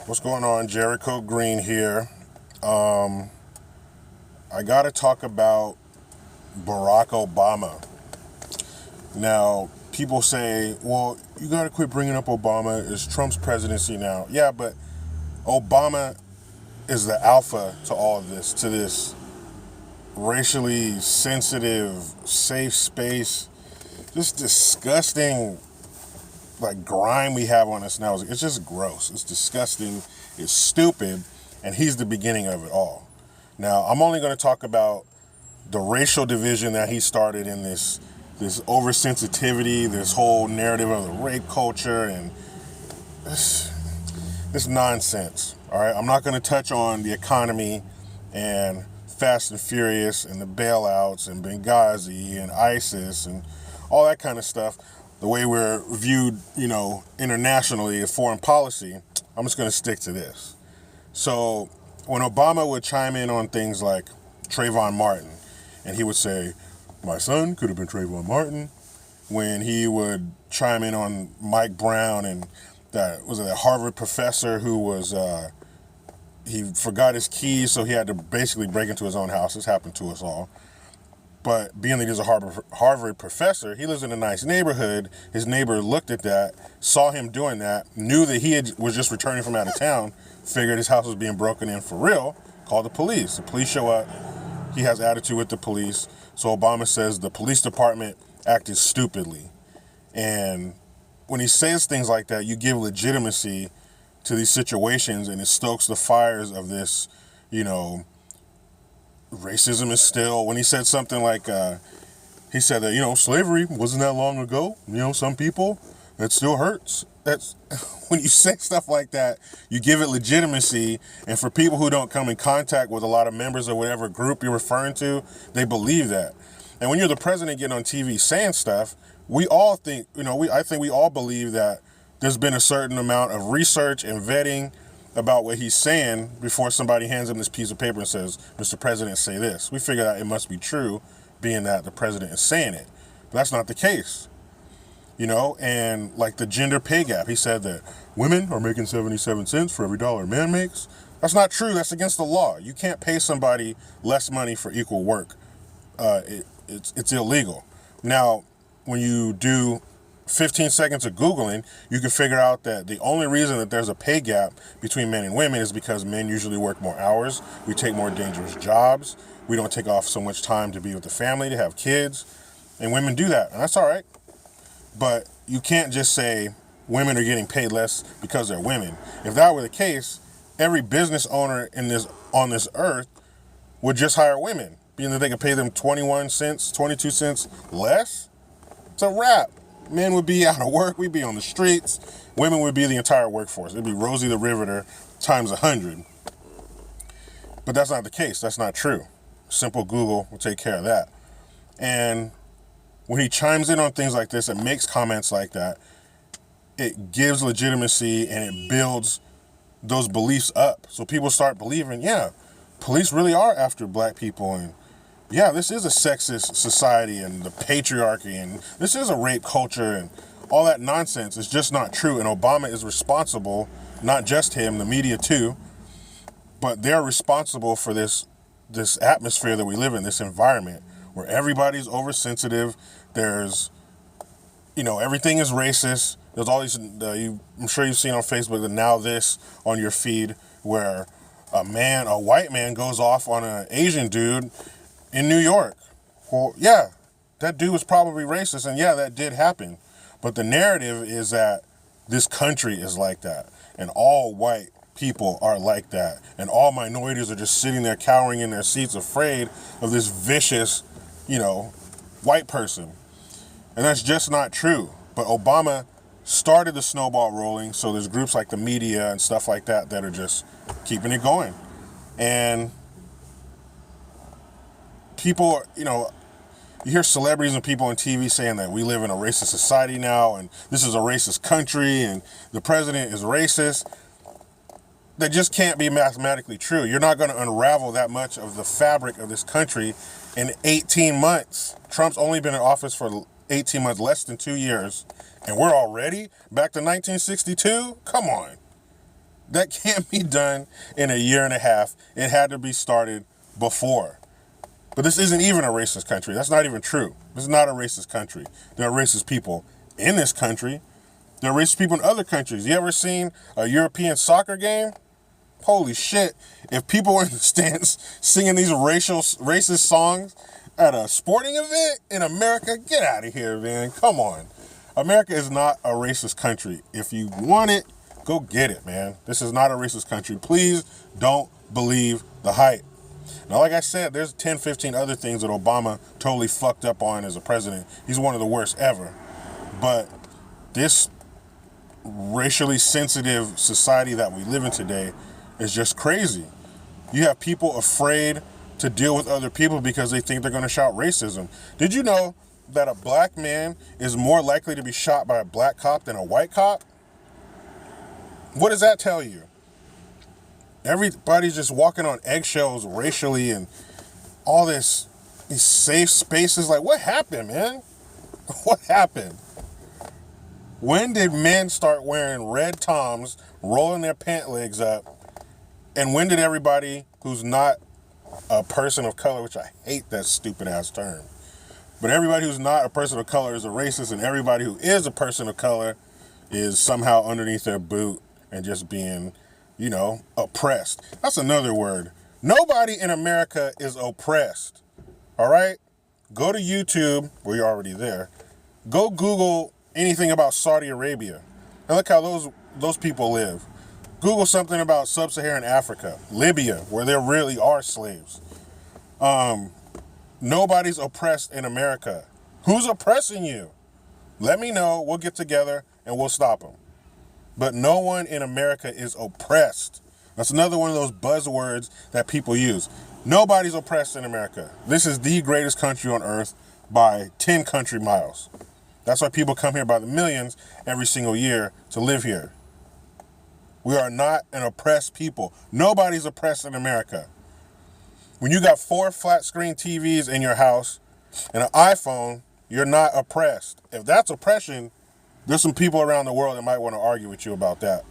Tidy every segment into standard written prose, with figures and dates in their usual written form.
What's going on? Jericho Green here. I got to talk about Barack Obama. Now, people say, well, you got to quit bringing up Obama. It's Trump's presidency now. Yeah, but Obama is the alpha to all of this, to this racially sensitive, safe space, just disgusting, like, grime we have on us now. It's just gross. It's disgusting. It's stupid. And he's the beginning of it all. Now, I'm only going to talk about the racial division that he started in this oversensitivity, this whole narrative of the rape culture, and this nonsense. All right, I'm not going to touch on the economy and Fast and Furious and the bailouts and Benghazi and ISIS and all that kind of stuff. The way we're viewed, internationally as foreign policy. I'm just going to stick to this. So when Obama would chime in on things like Trayvon Martin, and he would say, my son could have been Trayvon Martin, when he would chime in on Mike Brown and that Harvard professor who was, he forgot his keys, so he had to basically break into his own house. This happened to us all. But being that he's a Harvard professor, he lives in a nice neighborhood. His neighbor looked at that, saw him doing that, knew that was just returning from out of town, figured his house was being broken in for real, called the police. The police show up. He has attitude with the police. So Obama says the police department acted stupidly. And when he says things like that, you give legitimacy to these situations, and it stokes the fires of this, racism is still, when he said something like, he said that, slavery wasn't that long ago. Some people, that still hurts. That's when you say stuff like that, you give it legitimacy. And for people who don't come in contact with a lot of members of whatever group you're referring to, they believe that. And when you're the president getting on TV saying stuff, we all think, I think we all believe that there's been a certain amount of research and vetting about what he's saying before somebody hands him this piece of paper and says, Mr. President, say this. We figure out it must be true, being that the president is saying it. But that's not the case. And like the gender pay gap, he said that women are making 77 cents for every dollar a man makes. That's not true. That's against the law. You can't pay somebody less money for equal work. It's illegal. Now, when you do 15 seconds of Googling, you can figure out that the only reason that there's a pay gap between men and women is because men usually work more hours. We take more dangerous jobs. We don't take off so much time to be with the family, to have kids. And women do that, and that's all right. But you can't just say women are getting paid less because they're women. If that were the case, every business owner on this earth would just hire women, being that they could pay them 21 cents, 22 cents less. It's a wrap. Men would be out of work. We'd be on the streets. Women would be the entire workforce. It'd be Rosie the Riveter times 100. But that's not the case. That's not true. Simple Google will take care of that. And when he chimes in on things like this and makes comments like that, it gives legitimacy and it builds those beliefs up. So people start believing, yeah, police really are after black people, and yeah, this is a sexist society and the patriarchy, and this is a rape culture, and all that nonsense is just not true. And Obama is responsible, not just him, the media too, but they're responsible for this atmosphere that we live in, this environment where everybody's oversensitive. There's, everything is racist. There's all these, I'm sure you've seen on Facebook the Now This on your feed, where a white man goes off on an Asian dude in New York. Well, yeah, that dude was probably racist, and yeah, that did happen. But the narrative is that this country is like that, and all white people are like that, and all minorities are just sitting there cowering in their seats afraid of this vicious, white person. And that's just not true. But Obama started the snowball rolling, so there's groups like the media and stuff like that that are just keeping it going. And people, you hear celebrities and people on TV saying that we live in a racist society now, and this is a racist country, and the president is racist. That just can't be mathematically true. You're not going to unravel that much of the fabric of this country in 18 months. Trump's only been in office for 18 months, less than 2 years, and we're already back to 1962? Come on. That can't be done in a year and a half. It had to be started before. But this isn't even a racist country. That's not even true. This is not a racist country. There are racist people in this country. There are racist people in other countries. You ever seen a European soccer game? Holy shit. If people were in the stands singing these racist songs at a sporting event in America, get out of here, man. Come on. America is not a racist country. If you want it, go get it, man. This is not a racist country. Please don't believe the hype. Now, like I said, there's 10, 15 other things that Obama totally fucked up on as a president. He's one of the worst ever. But this racially sensitive society that we live in today is just crazy. You have people afraid to deal with other people because they think they're going to shout racism. Did you know that a black man is more likely to be shot by a black cop than a white cop? What does that tell you? Everybody's just walking on eggshells racially and all these safe spaces. Like, what happened, man? What happened? When did men start wearing red Toms, rolling their pant legs up? And when did everybody who's not a person of color, which I hate that stupid ass term, but everybody who's not a person of color is a racist, and everybody who is a person of color is somehow underneath their boot and just being, oppressed. That's another word. Nobody in America is oppressed. All right? Go to YouTube, well, you're already there. Go Google anything about Saudi Arabia. And look how those people live. Google something about sub-Saharan Africa, Libya, where there really are slaves. Nobody's oppressed in America. Who's oppressing you? Let me know. We'll get together and we'll stop them. But no one in America is oppressed. That's another one of those buzzwords that people use. Nobody's oppressed in America. This is the greatest country on earth by 10 country miles. That's why people come here by the millions every single year to live here. We are not an oppressed people. Nobody's oppressed in America. When you got 4 flat screen TVs in your house and an iPhone, you're not oppressed. If that's oppression, there's some people around the world that might want to argue with you about that.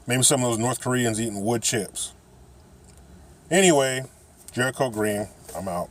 Maybe some of those North Koreans eating wood chips. Anyway, Jericho Green, I'm out.